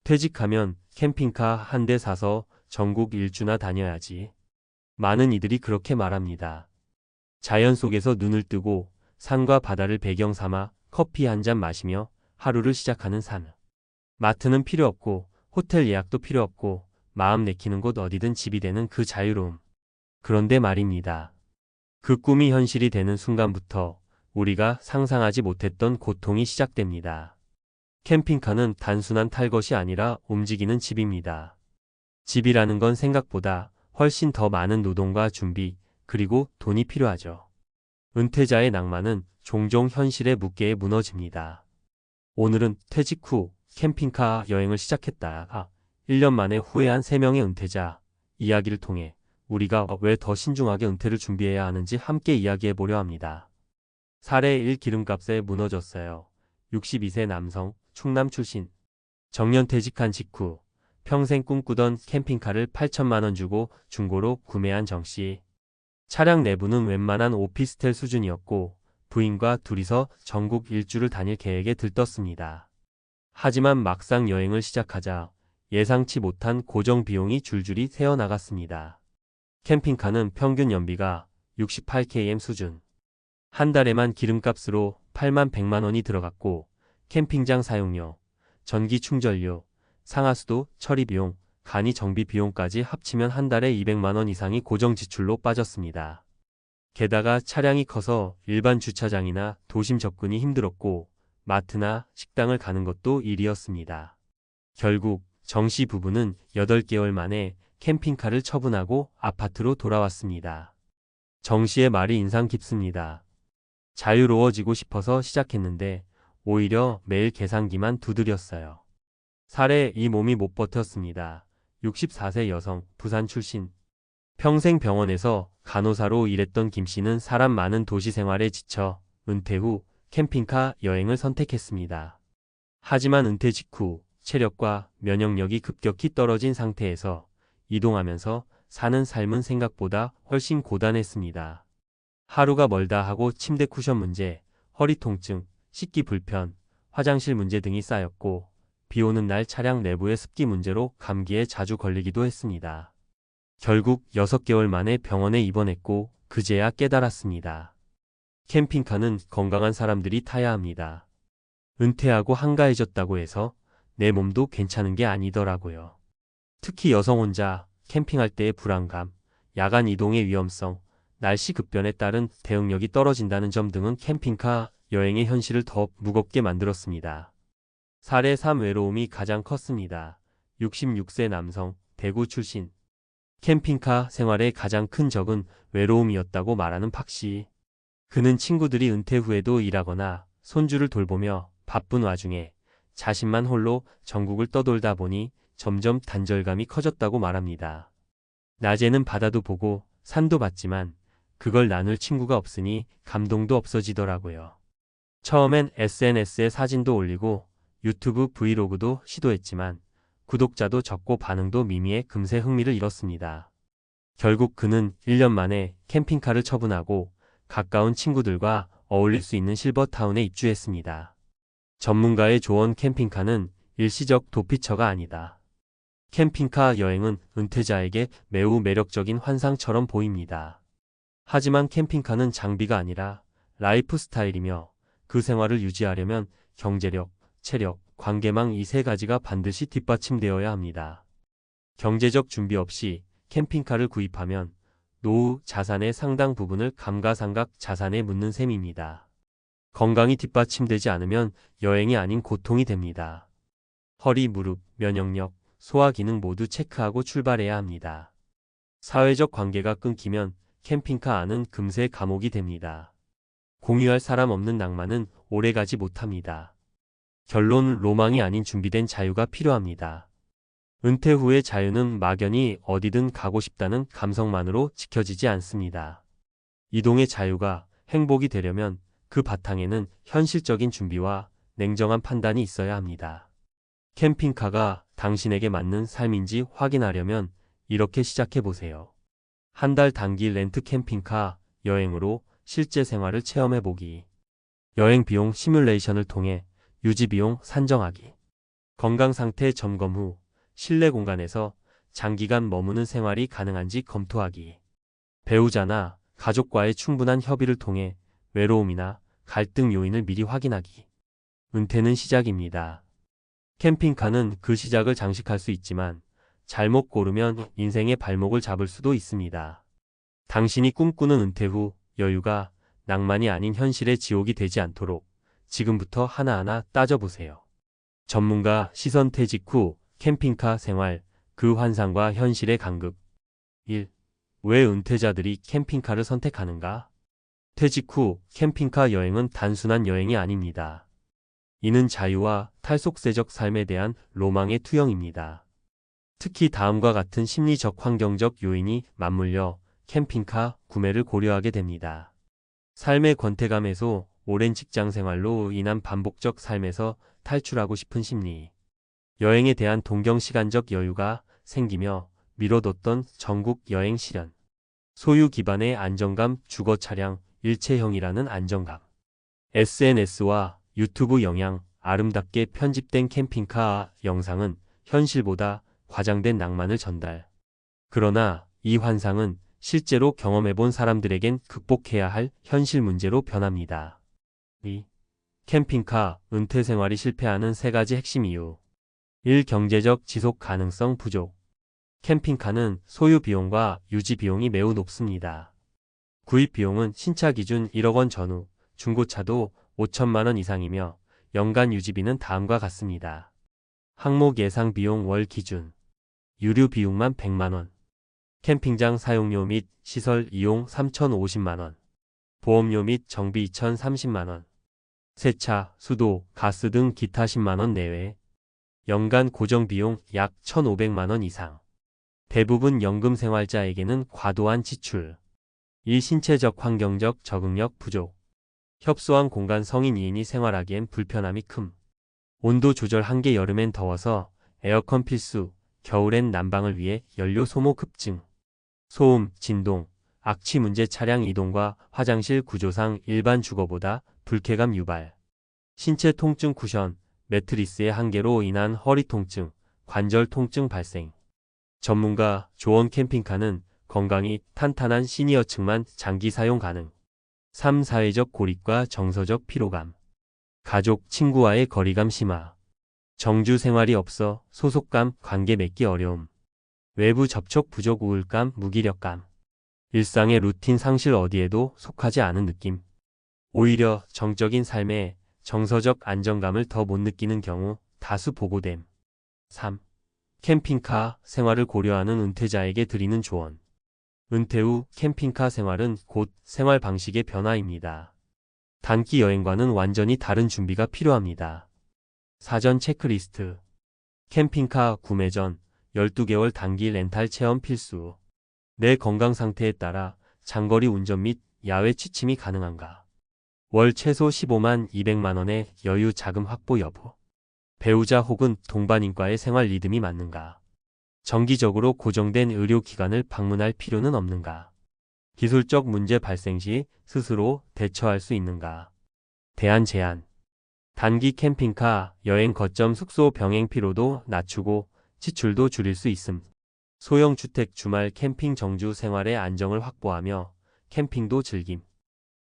퇴직하면 캠핑카 한 대 사서 전국 일주나 다녀야지. 많은 이들이 그렇게 말합니다. 자연 속에서 눈을 뜨고 산과 바다를 배경 삼아 커피 한 잔 마시며 하루를 시작하는 삶. 마트는 필요 없고 호텔 예약도 필요 없고 마음 내키는 곳 어디든 집이 되는 그 자유로움. 그런데 말입니다. 그 꿈이 현실이 되는 순간부터 우리가 상상하지 못했던 고통이 시작됩니다. 캠핑카는 단순한 탈 것이 아니라 움직이는 집입니다. 집이라는 건 생각보다 훨씬 더 많은 노동과 준비, 그리고 돈이 필요하죠. 은퇴자의 낭만은 종종 현실의 무게에 무너집니다. 오늘은 퇴직 후 캠핑카 여행을 시작했다가 1년 만에 후회한 3명의 은퇴자 이야기를 통해 우리가 왜 더 신중하게 은퇴를 준비해야 하는지 함께 이야기해 보려 합니다. 사례 1. 기름값에 무너졌어요. 62세 남성, 충남 출신. 정년 퇴직한 직후 평생 꿈꾸던 캠핑카를 8천만 원 주고 중고로 구매한 정씨. 차량 내부는 웬만한 오피스텔 수준이었고 부인과 둘이서 전국 일주를 다닐 계획에 들떴습니다. 하지만 막상 여행을 시작하자 예상치 못한 고정 비용이 줄줄이 새어나갔습니다. 캠핑카는 평균 연비가 68km 수준. 한 달에만 기름값으로 8만 100만 원이 들어갔고 캠핑장 사용료, 전기 충전료, 상하수도, 처리비용, 간이 정비 비용까지 합치면 한 달에 200만 원 이상이 고정 지출로 빠졌습니다. 게다가 차량이 커서 일반 주차장이나 도심 접근이 힘들었고 마트나 식당을 가는 것도 일이었습니다. 결국 정씨 부부는 8개월 만에 캠핑카를 처분하고 아파트로 돌아왔습니다. 정씨의 말이 인상 깊습니다. 자유로워지고 싶어서 시작했는데 오히려 매일 계산기만 두드렸어요. 사례 2. 몸이 못 버텼습니다. 64세 여성, 부산 출신. 평생 병원에서 간호사로 일했던 김씨는 사람 많은 도시 생활에 지쳐 은퇴 후 캠핑카 여행을 선택했습니다. 하지만 은퇴 직후 체력과 면역력이 급격히 떨어진 상태에서 이동하면서 사는 삶은 생각보다 훨씬 고단했습니다. 하루가 멀다 하고 침대 쿠션 문제, 허리 통증, 씻기 불편, 화장실 문제 등이 쌓였고 비 오는 날 차량 내부의 습기 문제로 감기에 자주 걸리기도 했습니다. 결국 6개월 만에 병원에 입원했고 그제야 깨달았습니다. 캠핑카는 건강한 사람들이 타야 합니다. 은퇴하고 한가해졌다고 해서 내 몸도 괜찮은 게 아니더라고요. 특히 여성 혼자 캠핑할 때의 불안감, 야간 이동의 위험성, 날씨 급변에 따른 대응력이 떨어진다는 점 등은 캠핑카 여행의 현실을 더 무겁게 만들었습니다. 사례 3. 외로움이 가장 컸습니다. 66세 남성, 대구 출신. 캠핑카 생활의 가장 큰 적은 외로움이었다고 말하는 박씨. 그는 친구들이 은퇴 후에도 일하거나 손주를 돌보며 바쁜 와중에 자신만 홀로 전국을 떠돌다 보니 점점 단절감이 커졌다고 말합니다. 낮에는 바다도 보고 산도 봤지만 그걸 나눌 친구가 없으니 감동도 없어지더라고요. 처음엔 SNS에 사진도 올리고 유튜브 브이로그도 시도했지만 구독자도 적고 반응도 미미해 금세 흥미를 잃었습니다. 결국 그는 1년 만에 캠핑카를 처분하고 가까운 친구들과 어울릴 수 있는 실버타운에 입주했습니다. 전문가의 조언 캠핑카는 일시적 도피처가 아니다. 캠핑카 여행은 은퇴자에게 매우 매력적인 환상처럼 보입니다. 하지만 캠핑카는 장비가 아니라 라이프 스타일이며 그 생활을 유지하려면 경제력, 체력, 관계망 이 3가지가 반드시 뒷받침되어야 합니다. 경제적 준비 없이 캠핑카를 구입하면 노후 자산의 상당 부분을 감가상각 자산에 묻는 셈입니다. 건강이 뒷받침되지 않으면 여행이 아닌 고통이 됩니다. 허리, 무릎, 면역력, 소화 기능 모두 체크하고 출발해야 합니다. 사회적 관계가 끊기면 캠핑카 안은 금세 감옥이 됩니다. 공유할 사람 없는 낭만은 오래가지 못합니다. 결론, 로망이 아닌 준비된 자유가 필요합니다. 은퇴 후의 자유는 막연히 어디든 가고 싶다는 감성만으로 지켜지지 않습니다. 이동의 자유가 행복이 되려면 그 바탕에는 현실적인 준비와 냉정한 판단이 있어야 합니다. 캠핑카가 당신에게 맞는 삶인지 확인하려면 이렇게 시작해보세요. 한 달 단기 렌트 캠핑카 여행으로 실제 생활을 체험해보기. 여행 비용 시뮬레이션을 통해 유지 비용 산정하기. 건강 상태 점검 후 실내 공간에서 장기간 머무는 생활이 가능한지 검토하기. 배우자나 가족과의 충분한 협의를 통해 외로움이나 갈등 요인을 미리 확인하기. 은퇴는 시작입니다. 캠핑카는 그 시작을 장식할 수 있지만 잘못 고르면 인생의 발목을 잡을 수도 있습니다. 당신이 꿈꾸는 은퇴 후 여유가 낭만이 아닌 현실의 지옥이 되지 않도록 지금부터 하나하나 따져보세요. 전문가 시선 퇴직 후 캠핑카 생활, 그 환상과 현실의 간극. 1. 왜 은퇴자들이 캠핑카를 선택하는가? 퇴직 후 캠핑카 여행은 단순한 여행이 아닙니다. 이는 자유와 탈속세적 삶에 대한 로망의 투영입니다. 특히 다음과 같은 심리적 환경적 요인이 맞물려 캠핑카 구매를 고려하게 됩니다. 삶의 권태감 해소, 오랜 직장 생활로 인한 반복적 삶에서 탈출하고 싶은 심리. 여행에 대한 동경 시간적 여유가 생기며 미뤄뒀던 전국 여행 실현. 소유 기반의 안정감, 주거 차량, 일체형이라는 안정감. SNS와 유튜브 영향, 아름답게 편집된 캠핑카 영상은 현실보다 과장된 낭만을 전달. 그러나 이 환상은 실제로 경험해본 사람들에겐 극복해야 할 현실 문제로 변합니다. 2. 캠핑카 은퇴 생활이 실패하는 3가지 핵심 이유. 1. 경제적 지속 가능성 부족. 캠핑카는 소유 비용과 유지 비용이 매우 높습니다. 구입 비용은 신차 기준 1억 원 전후, 중고차도 5천만 원 이상이며 연간 유지비는 다음과 같습니다. 항목 예상 비용 월 기준. 유류 비용만 100만 원. 캠핑장 사용료 및 시설 이용 3,050만 원. 보험료 및 정비 2,030만 원. 세차, 수도, 가스 등 기타 10만 원 내외. 연간 고정 비용 약 1,500만 원 이상. 대부분 연금 생활자에게는 과도한 지출. 이 신체적 환경적 적응력 부족. 협소한 공간 성인 2인이 생활하기엔 불편함이 큼. 온도 조절 한계 여름엔 더워서 에어컨 필수, 겨울엔 난방을 위해 연료 소모 급증. 소음, 진동, 악취 문제 차량 이동과 화장실 구조상 일반 주거보다 불쾌감 유발. 신체 통증 쿠션, 매트리스의 한계로 인한 허리 통증, 관절 통증 발생. 전문가 조언 캠핑카는 건강이 탄탄한 시니어층만 장기 사용 가능. 3. 사회적 고립과 정서적 피로감. 가족, 친구와의 거리감 심화. 정주 생활이 없어 소속감, 관계 맺기 어려움. 외부 접촉 부족 우울감, 무기력감. 일상의 루틴 상실 어디에도 속하지 않은 느낌. 오히려 정적인 삶에 정서적 안정감을 더 못 느끼는 경우 다수 보고됨. 3. 캠핑카 생활을 고려하는 은퇴자에게 드리는 조언. 은퇴 후 캠핑카 생활은 곧 생활 방식의 변화입니다. 단기 여행과는 완전히 다른 준비가 필요합니다. 사전 체크리스트. 캠핑카 구매 전 12개월 단기 렌탈 체험 필수. 내 건강 상태에 따라 장거리 운전 및 야외 취침이 가능한가. 월 최소 15만 200만 원의 여유 자금 확보 여부. 배우자 혹은 동반인과의 생활 리듬이 맞는가. 정기적으로 고정된 의료기관을 방문할 필요는 없는가. 기술적 문제 발생 시 스스로 대처할 수 있는가. 대안 제한. 단기 캠핑카 여행 거점 숙소 병행 피로도 낮추고 지출도 줄일 수 있음. 소형 주택 주말 캠핑 정주 생활의 안정을 확보하며 캠핑도 즐김.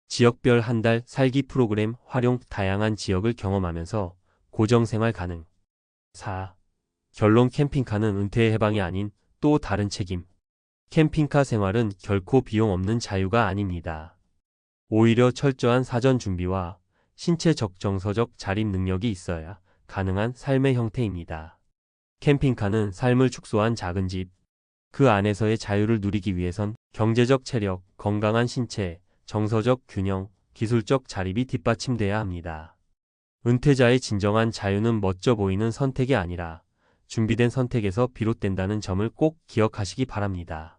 지역별 한 달 살기 프로그램 활용 다양한 지역을 경험하면서 고정생활 가능. 4. 결론 캠핑카는 은퇴의 해방이 아닌 또 다른 책임. 캠핑카 생활은 결코 비용 없는 자유가 아닙니다. 오히려 철저한 사전 준비와 신체적 정서적 자립 능력이 있어야 가능한 삶의 형태입니다. 캠핑카는 삶을 축소한 작은 집. 그 안에서의 자유를 누리기 위해선 경제적 체력, 건강한 신체, 정서적 균형, 기술적 자립이 뒷받침돼야 합니다. 은퇴자의 진정한 자유는 멋져 보이는 선택이 아니라 준비된 선택에서 비롯된다는 점을 꼭 기억하시기 바랍니다.